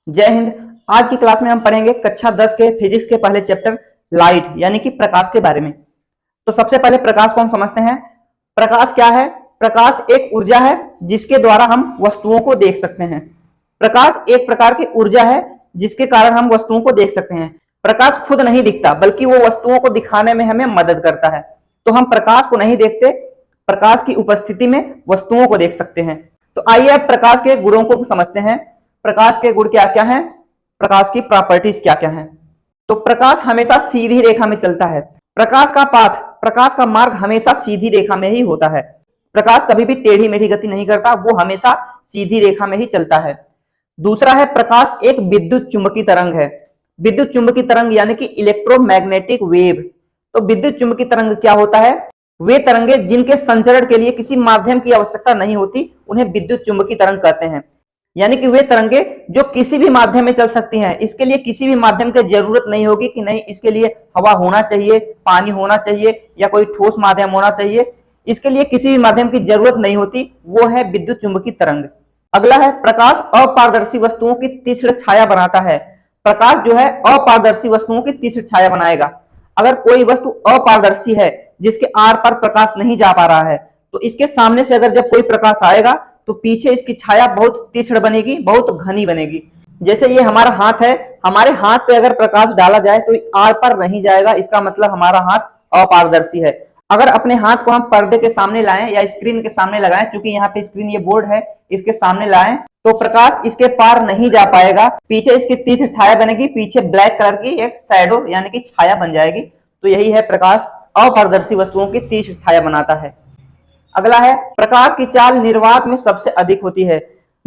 जय हिंद। आज की क्लास में हम पढ़ेंगे कक्षा 10 के फिजिक्स के पहले चैप्टर लाइट यानी कि प्रकाश के बारे में। तो सबसे पहले प्रकाश को हम समझते हैं। प्रकाश क्या है? प्रकाश एक ऊर्जा है जिसके द्वारा हम वस्तुओं को देख सकते हैं। प्रकाश एक प्रकार की ऊर्जा है जिसके कारण हम वस्तुओं को देख सकते हैं। प्रकाश खुद नहीं दिखता बल्कि वो वस्तुओं को दिखाने में हमें मदद करता है। तो हम प्रकाश को नहीं देखते, प्रकाश की उपस्थिति में वस्तुओं को देख सकते हैं। तो आइए अब प्रकाश के गुणों को समझते हैं। प्रकाश के गुण क्या क्या हैं, प्रकाश की प्रॉपर्टीज क्या क्या हैं। तो प्रकाश हमेशा सीधी रेखा में चलता है। प्रकाश का पाथ, प्रकाश का मार्ग हमेशा सीधी रेखा में ही होता है। प्रकाश कभी भी टेढ़ी मेढ़ी गति नहीं करता, वो हमेशा सीधी रेखा में ही चलता है। दूसरा है, प्रकाश एक विद्युत चुंबकीय तरंग है। विद्युत चुंबकीय तरंग यानी कि इलेक्ट्रोमैग्नेटिक वेव। तो विद्युत चुंबकीय तरंग क्या होता है? वे तरंगे जिनके संचरण के लिए किसी माध्यम की आवश्यकता नहीं होती, उन्हें विद्युत चुंबकीय तरंग कहते हैं। यानी कि वे तरंगे जो किसी भी माध्यम में चल सकती हैं। इसके लिए किसी भी माध्यम की जरूरत नहीं होगी कि नहीं इसके लिए हवा होना चाहिए, पानी होना चाहिए या कोई ठोस माध्यम होना चाहिए। इसके लिए किसी भी माध्यम की जरूरत नहीं होती, वो है विद्युत चुंबकीय तरंग। अगला है, प्रकाश अपारदर्शी वस्तुओं की तीक्ष्ण छाया बनाता है। प्रकाश जो है अपारदर्शी वस्तुओं की तीक्ष्ण छाया बनाएगा। अगर कोई वस्तु अपारदर्शी है जिसके आर पार प्रकाश नहीं जा पा रहा है, तो इसके सामने से अगर जब कोई प्रकाश आएगा तो पीछे इसकी छाया बहुत तीक्ष्ण बनेगी, बहुत घनी बनेगी। जैसे ये हमारा हाथ है, हमारे हाथ पे अगर प्रकाश डाला जाए तो आर पार नहीं जाएगा, इसका मतलब हमारा हाथ अपारदर्शी है। अगर अपने हाथ को हम पर्दे के सामने लाएं या स्क्रीन के सामने लगाएं, क्योंकि यहाँ पे स्क्रीन ये बोर्ड है, इसके सामने लाएं तो प्रकाश इसके पार नहीं जा पाएगा। पीछे इसकी तीक्ष्ण छाया बनेगी, पीछे ब्लैक कलर की एक शैडो यानी कि छाया बन जाएगी। तो यही है, प्रकाश अपारदर्शी वस्तुओं की तीक्ष्ण छाया बनाता है। अगला है, प्रकाश की चाल निर्वात में सबसे अधिक होती है।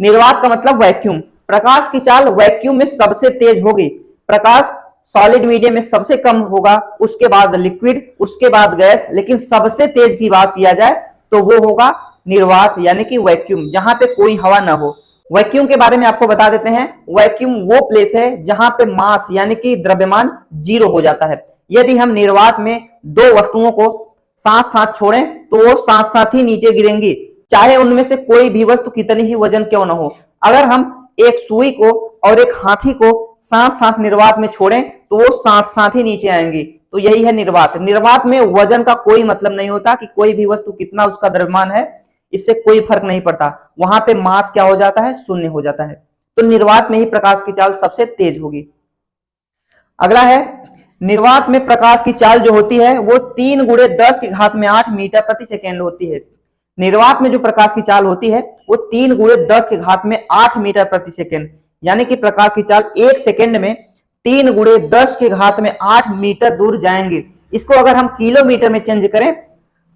निर्वात का मतलब वैक्यूम। प्रकाश की चाल वैक्यूम में सबसे तेज होगी। प्रकाश सॉलिड मीडियम में सबसे कम होगा, उसके बाद लिक्विड, उसके बाद गैस, लेकिन सबसे तेज की बात किया जाए तो वो होगा निर्वात यानी कि वैक्यूम, जहां पे कोई हवा ना हो। वैक्यूम के बारे में आपको बता देते हैं। वैक्यूम वो प्लेस है जहां पे मास यानी कि द्रव्यमान जीरो हो जाता है। यदि हम निर्वात में दो वस्तुओं को साथ साथ छोड़ें तो वो साथ साथ ही नीचे गिरेंगी, चाहे उनमें से कोई भी वस्तु कितनी ही वजन क्यों ना हो। अगर हम एक सुई को और एक हाथी को साथ साथ निर्वात में छोड़ें तो वो साथ साथ ही नीचे आएंगी। तो यही है निर्वात। निर्वात में वजन का कोई मतलब नहीं होता कि कोई भी वस्तु कितना उसका द्रव्यमान है, इससे कोई फर्क नहीं पड़ता। वहां पे मास क्या हो जाता है? शून्य हो जाता है। तो निर्वात में ही प्रकाश की चाल सबसे तेज होगी। अगला है, निर्वात में प्रकाश की चाल जो होती है वो 3 × 10⁸ मीटर प्रति सेकेंड होती है। निर्वात में जो प्रकाश की चाल होती है वो 3 × 10⁸ मीटर प्रति सेकेंड, यानी कि प्रकाश की चाल 1 सेकेंड में 3 × 10⁸ मीटर दूर जाएंगे। इसको अगर हम किलोमीटर में चेंज करें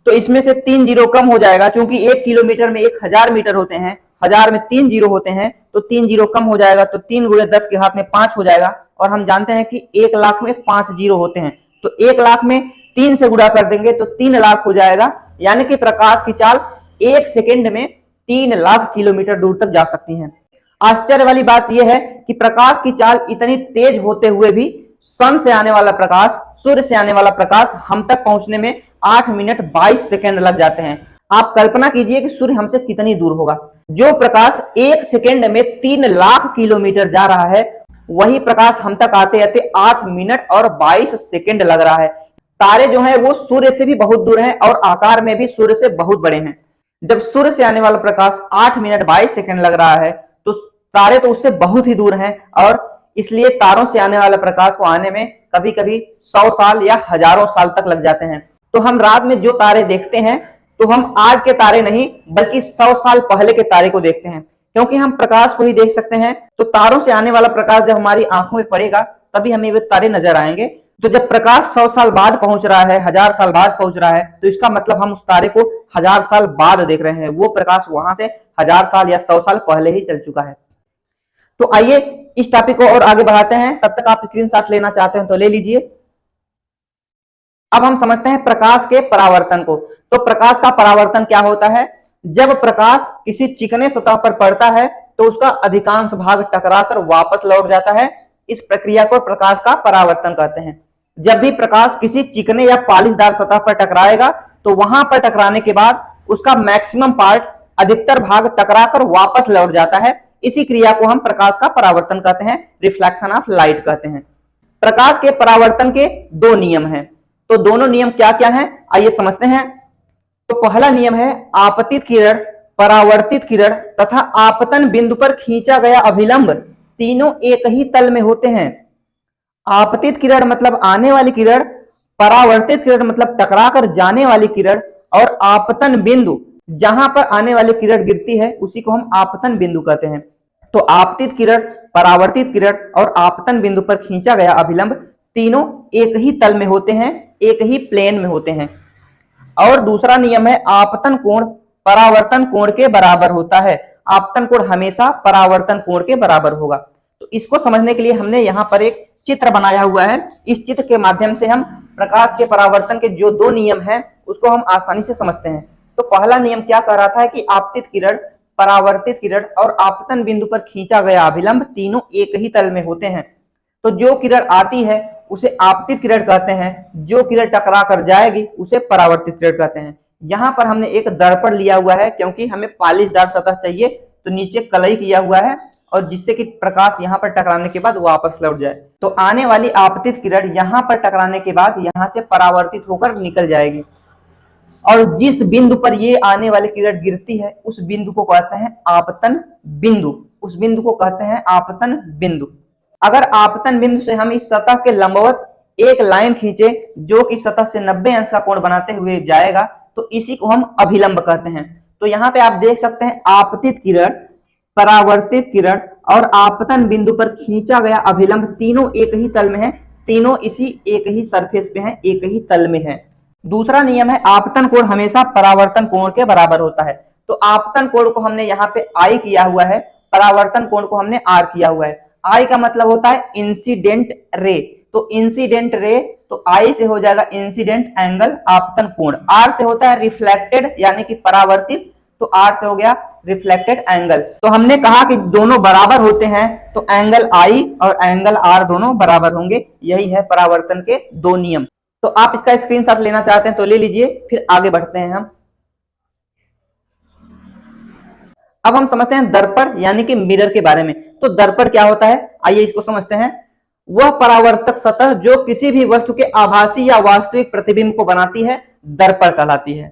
तो इसमें से 3 जीरो कम हो जाएगा, क्योंकि 1 किलोमीटर में 1000 मीटर होते हैं, 1000 में 3 जीरो होते हैं, तो 3 जीरो कम हो जाएगा, तो 3 × 10⁻5 हो जाएगा। और हम जानते हैं कि 1 लाख में 5 जीरो होते हैं, तो 1 लाख में 3 से गुणा कर देंगे तो 3 लाख हो जाएगा। यानी कि प्रकाश की चाल 1 सेकेंड में 3 लाख किलोमीटर दूर तक जा सकती है। आश्चर्य वाली बात यह है कि प्रकाश की चाल इतनी तेज होते हुए भी सन से आने वाला प्रकाश, सूर्य से आने वाला प्रकाश हम तक पहुंचने में 8 मिनट 22 सेकेंड लग जाते हैं। आप कल्पना कीजिए कि सूर्य हमसे कितनी दूर होगा। जो प्रकाश 1 सेकेंड में 3 लाख किलोमीटर जा रहा है, वही प्रकाश हम तक आते आते 8 मिनट और 22 सेकेंड लग रहा है। तारे जो है वो सूर्य से भी बहुत दूर हैं और आकार में भी सूर्य से बहुत बड़े हैं। जब सूर्य से आने वाला प्रकाश 8 मिनट 22 सेकेंड लग रहा है तो तारे तो उससे बहुत ही दूर हैं, और इसलिए तारों से आने वाले प्रकाश को आने में कभी कभी 100 साल या हजारों साल तक लग जाते हैं। तो हम रात में जो तारे देखते हैं तो हम आज के तारे नहीं बल्कि 100 साल पहले के तारे को देखते हैं, क्योंकि हम प्रकाश को ही देख सकते हैं। तो तारों से आने वाला प्रकाश जब हमारी आंखों में पड़ेगा तभी हमें वे तारे नजर आएंगे। तो जब प्रकाश 100 साल बाद पहुंच रहा है, 1000 साल बाद पहुंच रहा है, तो इसका मतलब हम उस तारे को 1000 साल बाद देख रहे हैं। वो प्रकाश वहां से 1000 साल या 100 साल पहले ही चल चुका है। तो आइए इस टॉपिक को और आगे बढ़ाते हैं। तब तक आप स्क्रीनशॉट लेना चाहते हैं तो ले लीजिए। अब हम समझते हैं प्रकाश के परावर्तन को। तो प्रकाश का परावर्तन क्या होता है? जब प्रकाश किसी चिकने सतह पर पड़ता है तो उसका अधिकांश भाग टकराकर वापस लौट जाता है। इस प्रक्रिया को प्रकाश का परावर्तन कहते हैं। जब भी प्रकाश किसी चिकने या पॉलिशदार सतह पर टकराएगा तो वहां पर टकराने के बाद उसका मैक्सिमम पार्ट, अधिकतर भाग टकराकर वापस लौट जाता है। इसी क्रिया को हम प्रकाश का परावर्तन कहते हैं, रिफ्लेक्शन ऑफ लाइट कहते हैं। प्रकाश के परावर्तन के दो नियम हैं, तो दोनों नियम क्या क्या हैं आइए समझते हैं। तो पहला नियम है आपतित किरण, परावर्तित किरण तथा आपतन बिंदु पर खींचा गया अभिलंब तीनों एक ही तल में होते हैं। आपतित किरण मतलब आने वाली किरण, परावर्तित किरण मतलब टकरा कर जाने वाली किरण, और आपतन बिंदु जहां पर आने वाली किरण गिरती है उसी को हम आपतन बिंदु कहते हैं। तो आपतित किरण, परावर्तित किरण और आपतन बिंदु पर खींचा गया अभिलंब तीनों एक ही तल में होते हैं, एक ही प्लेन में होते हैं। और दूसरा नियम है आपतन कोण परावर्तन कोण के बराबर होता है। आपतन कोण हमेशा परावर्तन कोण के बराबर होगा। तो इसको समझने के लिए हमने यहाँ पर एक चित्र बनाया हुआ है। इस चित्र के माध्यम से हम प्रकाश के परावर्तन के जो दो नियम हैं उसको हम आसानी से समझते हैं। तो पहला नियम क्या कह रहा था कि आपतित किरण, परावर्तित किरण और आपतन बिंदु पर खींचा गया अभिलंब तीनों एक ही तल में होते हैं। तो जो किरण आती है उसे आपतित किरण कहते हैं, जो किरण टकरा कर जाएगी उसे परावर्तित किरण कहते हैं। यहाँ पर हमने एक दर्पण लिया हुआ है क्योंकि हमें पॉलिशदार सतह चाहिए, तो नीचे कलई किया हुआ है और जिससे कि प्रकाश यहाँ पर टकराने के बाद वापस लौट जाए। तो आने वाली आपतित किरण यहाँ पर टकराने के बाद यहाँ से परावर्तित होकर निकल जाएगी, और जिस बिंदु पर ये आने वाली किरण गिरती है उस बिंदु को कहते हैं आपतन बिंदु, उस बिंदु को कहते हैं आपतन बिंदु। अगर आपतन बिंदु से हम इस सतह के लंबवत एक लाइन खींचे जो कि सतह से 90 अंश का कोण बनाते हुए जाएगा तो इसी को हम अभिलंब कहते हैं। तो यहाँ पे आप देख सकते हैं आपतित किरण, परावर्तित किरण और आपतन बिंदु पर खींचा गया अभिलंब तीनों एक ही तल में है, तीनों इसी एक ही सरफेस पे हैं, एक ही तल में है। दूसरा नियम है आपतन कोण हमेशा परावर्तन कोण के बराबर होता है। तो आपतन कोण को हमने यहाँ पे आई किया हुआ है, परावर्तन कोण को हमने आर किया हुआ है। आई का मतलब होता है इंसिडेंट रे, तो इंसिडेंट रे तो आई से हो जाएगा इंसिडेंट एंगल आपतन कोण, आर से होता है रिफ्लेक्टेड यानी कि परावर्तित, तो आर से हो गया रिफ्लेक्टेड एंगल। तो हमने कहा कि दोनों बराबर होते हैं तो एंगल आई और एंगल आर दोनों बराबर होंगे। यही है परावर्तन के दो नियम। तो आप इसका स्क्रीनशॉट लेना चाहते हैं तो ले लीजिए, फिर आगे बढ़ते हैं हम। अब हम समझते हैं दर्पण यानी कि मिरर के बारे में। तो दर्पण क्या होता है आइए इसको समझते हैं। वह परावर्तक सतह जो किसी भी वस्तु के आभासी या वास्तविक प्रतिबिंब को बनाती है दर्पण कहलाती है।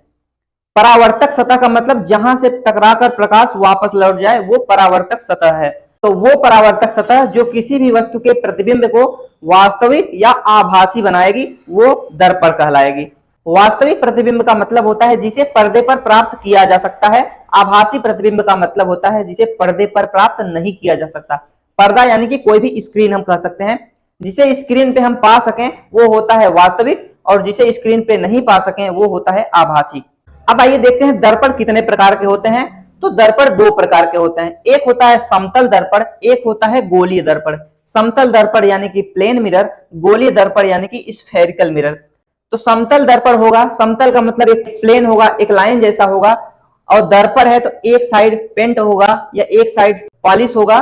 परावर्तक सतह का मतलब जहां से टकराकर प्रकाश वापस लौट जाए वो परावर्तक सतह है। तो वो परावर्तक सतह जो किसी भी वस्तु के प्रतिबिंब को वास्तविक या आभासी बनाएगी वो दर्पण कहलाएगी। वास्तविक प्रतिबिंब का मतलब होता है जिसे पर्दे पर प्राप्त किया जा सकता है, आभासी प्रतिबिंब का मतलब होता है जिसे पर्दे पर प्राप्त नहीं किया जा सकता। पर्दा यानी कि कोई भी स्क्रीन हम कह सकते हैं, जिसे स्क्रीन पे हम पा सकें वो होता है वास्तविक, और जिसे स्क्रीन पे नहीं पा सकें वो होता है आभासी। अब आइए देखते हैं दर्पण कितने प्रकार के होते हैं। तो दर्पण दो प्रकार के होते हैं, एक होता है समतल दर्पण, एक होता है गोलीय दर्पण। समतल दर्पण यानी कि प्लेन मिरर, गोलीय दर्पण यानी कि स्फेरिकल मिरर। तो समतल दर्पण होगा, समतल का मतलब एक प्लेन होगा, एक लाइन जैसा होगा, और दर्पण है तो एक साइड पेंट होगा या एक साइड पॉलिश होगा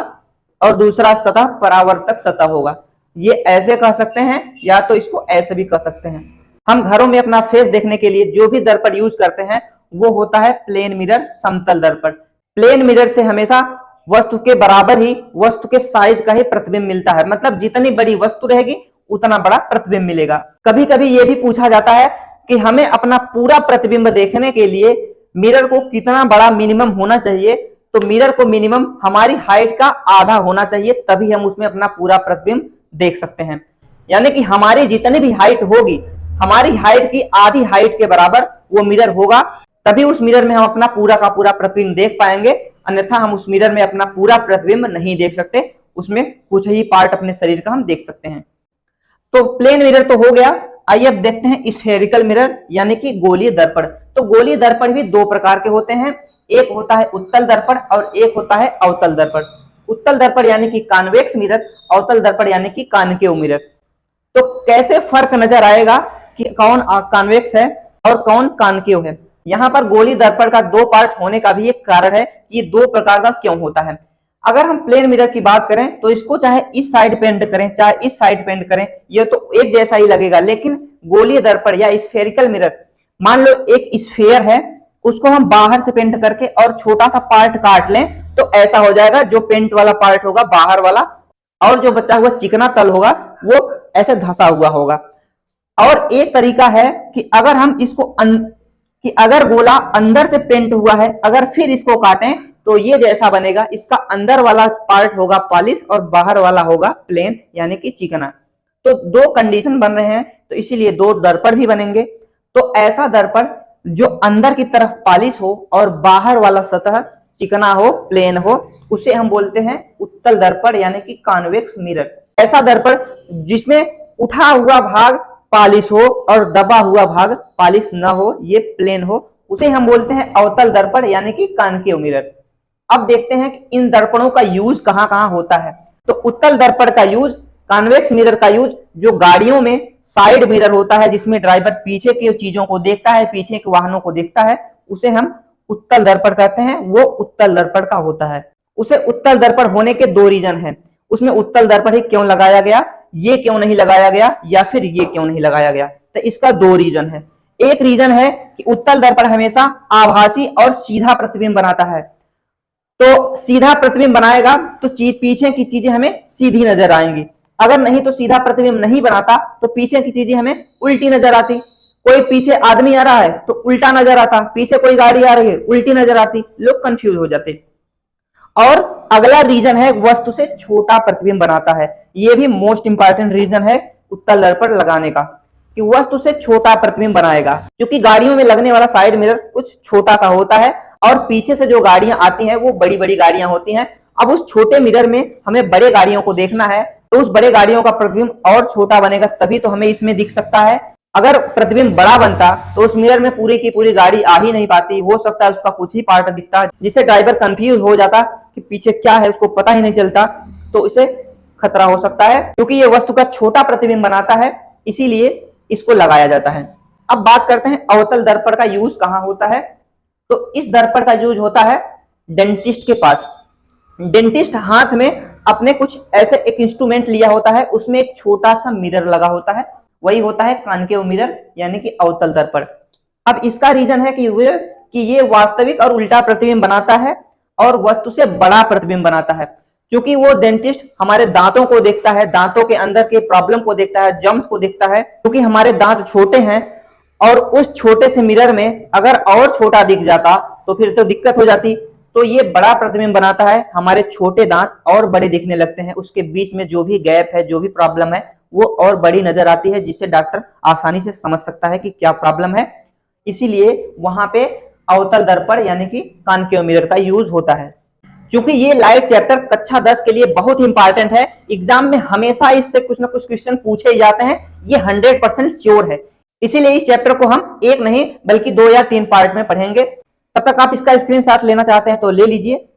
और दूसरा सतह परावर्तक सतह होगा। ये ऐसे कह सकते हैं या तो इसको ऐसे भी कह सकते हैं। हम घरों में अपना फेस देखने के लिए जो भी दर्पण यूज करते हैं वो होता है प्लेन मिरर, समतल दर्पण। प्लेन मिरर से हमेशा वस्तु के बराबर ही वस्तु के साइज का ही प्रतिबिंब मिलता है, मतलब जितनी बड़ी वस्तु रहेगी उतना बड़ा प्रतिबिंब मिलेगा। कभी कभी ये भी पूछा जाता है कि हमें अपना पूरा प्रतिबिंब देखने के लिए मिरर को कितना बड़ा मिनिमम होना चाहिए। तो मिरर को मिनिमम हमारी हाइट का आधा होना चाहिए, तभी हम उसमें अपना पूरा प्रतिबिंब देख सकते हैं। यानी कि हमारी जितनी भी हाइट होगी, हमारी हाइट की आधी हाइट के बराबर वो मिरर होगा, तभी उस मिरर में हम अपना पूरा का पूरा प्रतिबिंब देख पाएंगे। अन्यथा हम उस मिरर में अपना पूरा प्रतिबिंब नहीं देख सकते, उसमें कुछ ही पार्ट अपने शरीर का हम देख सकते हैं। तो प्लेन मिरर तो हो गया। आइए अब देखते हैं स्फेरिकल मिरर यानी कि गोलीय दर्पण। तो गोलीय दर्पण भी दो प्रकार के होते हैं, एक होता है उत्तल दर्पण और एक होता है अवतल दर्पण। उत्तल दर्पण यानी कि कॉन्वेक्स मिरर, अवतल दर्पण यानी कि कॉनकेव मिरर। तो कैसे फर्क नजर आएगा कि कौन कॉन्वेक्स है और कौन कॉनकेव है। यहाँ पर गोलीय दर्पण का दो पार्ट होने का भी एक कारण है, ये दो प्रकार का क्यों होता है। अगर हम प्लेन मिरर की बात करें तो इसको चाहे इस साइड पेंट करें चाहे इस साइड पेंट करें, ये तो एक जैसा ही लगेगा। लेकिन गोलीय दर्पण या स्फेरिकल मिरर, मान लो एक स्फेयर है, उसको हम बाहर से पेंट करके और छोटा सा पार्ट काट लें तो ऐसा हो जाएगा, जो पेंट वाला पार्ट होगा बाहर वाला, और जो बचा हुआ चिकना तल होगा वो ऐसे धंसा हुआ होगा। और एक तरीका है कि अगर हम इसको कि अगर गोला अंदर से पेंट हुआ है, अगर फिर इसको काटें तो ये जैसा बनेगा, इसका अंदर वाला पार्ट होगा पॉलिश और बाहर वाला होगा प्लेन यानी कि चिकना। तो दो कंडीशन बन रहे हैं, तो इसीलिए दो दर्पण भी बनेंगे। तो ऐसा दर्पण जो अंदर की तरफ पॉलिश हो और बाहर वाला सतह चिकना हो, प्लेन हो, उसे हम बोलते हैं उत्तल दर्पण यानी कि कॉन्वेक्स मिरर। ऐसा दर्पण जिसमें उठा हुआ भाग पॉलिश हो और दबा हुआ भाग पॉलिश न हो, ये प्लेन हो, उसे हम बोलते हैं अवतल दर्पण यानी कि कॉन्केव मिरर। अब देखते हैं कि इन दर्पणों का यूज कहां कहां होता है। तो उत्तल दर्पण का यूज, कॉन्वेक्स मिरर का यूज जो गाड़ियों में साइड मिरर होता है, जिसमें ड्राइवर पीछे की चीजों को देखता है, पीछे के वाहनों को देखता है, उसे हम उत्तल दर्पण कहते हैं, वो उत्तल दर्पण का होता है। उसे उत्तल दर्पण होने के दो रीजन हैं। उसमें उत्तल दर्पण ही क्यों लगाया गया, ये क्यों नहीं लगाया गया, या फिर ये क्यों नहीं लगाया गया, तो इसका दो रीजन है। एक रीजन है कि उत्तल दर्पण हमेशा आभासी और सीधा प्रतिबिंब बनाता है। तो सीधा प्रतिबिंब बनाएगा तो पीछे की चीजें हमें सीधी नजर आएंगी। अगर नहीं तो सीधा प्रतिबिंब नहीं बनाता तो पीछे की चीजें हमें उल्टी नजर आती। कोई पीछे आदमी आ रहा है तो उल्टा नजर आता, पीछे कोई गाड़ी आ रही है उल्टी नजर आती, लोग कंफ्यूज हो जाते। और अगला रीजन है वस्तु से छोटा प्रतिबिंब बनाता है। यह भी मोस्ट इंपॉर्टेंट रीजन है उत्तल दर्पण लगाने का, कि वस्तु से छोटा प्रतिबिंब बनाएगा। क्योंकि गाड़ियों में लगने वाला साइड मिरर कुछ छोटा सा होता है और पीछे से जो गाड़ियां आती हैं वो बड़ी बड़ी गाड़ियां होती हैं। अब उस छोटे मिरर में हमें बड़े गाड़ियों को देखना है, तो उस बड़े गाड़ियों का प्रतिबिंब और छोटा बनेगा, तभी तो हमें इसमें दिख सकता है। अगर प्रतिबिंब बड़ा बनता तो उस मिरर में पूरी की पूरी गाड़ी आ ही नहीं पाती, हो सकता है उसका कुछ ही पार्ट दिखता, जिससे ड्राइवर कंफ्यूज हो जाता कि पीछे क्या है, उसको पता ही नहीं चलता, तो इसे खतरा हो सकता है। क्योंकि ये वस्तु का छोटा प्रतिबिंब बनाता है, इसीलिए इसको लगाया जाता है। अब बात करते हैं अवतल दर्पण का यूज कहां होता है। तो इस दर्पण का यूज होता है डेंटिस्ट के पास। डेंटिस्ट हाथ में अपने कुछ ऐसे एक इंस्ट्रूमेंट लिया होता है, उसमें एक छोटा सा मिरर लगा होता है, वही होता है कॉन्केव मिरर यानी कि अवतल दर्पण। अब इसका रीजन है कि ये वास्तविक और उल्टा प्रतिबिंब बनाता है और वस्तु से बड़ा प्रतिबिंब बनाता है। क्योंकि वो डेंटिस्ट हमारे दांतों को देखता है, दांतों के अंदर के प्रॉब्लम को देखता है, जम्स को देखता है। क्योंकि हमारे दांत छोटे हैं और उस छोटे से मिरर में अगर और छोटा दिख जाता तो फिर तो दिक्कत हो जाती। तो ये बड़ा प्रतिबिंब बनाता है, हमारे छोटे दांत और बड़े दिखने लगते हैं, उसके बीच में जो भी गैप है, जो भी प्रॉब्लम है, वो और बड़ी नजर आती है, जिससे डॉक्टर आसानी से समझ सकता है कि क्या प्रॉब्लम है। इसीलिए वहां पे अवतल दर्पण यानी कि कॉन्केव मिरर का यूज होता है। क्योंकि ये लाइव चैप्टर कक्षा 10 के लिए बहुत इंपॉर्टेंट है, एग्जाम में हमेशा इससे कुछ ना कुछ क्वेश्चन पूछे ही जाते हैं, ये 100% श्योर है। इसीलिए इस चैप्टर को हम एक नहीं बल्कि 2 या 3 पार्ट में पढ़ेंगे। तब तक आप इसका स्क्रीनशॉट लेना चाहते हैं तो ले लीजिए।